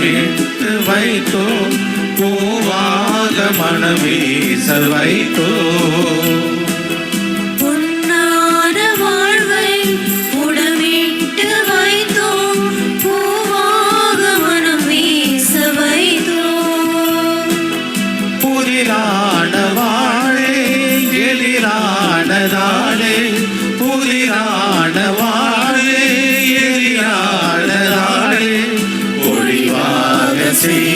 மனமிட்டு வைத்தோ பூவாக மனமீச வைத்தோ எழிலானதாலே புதிரான வாழே எழிலானதாலே ஒளிவாக செய்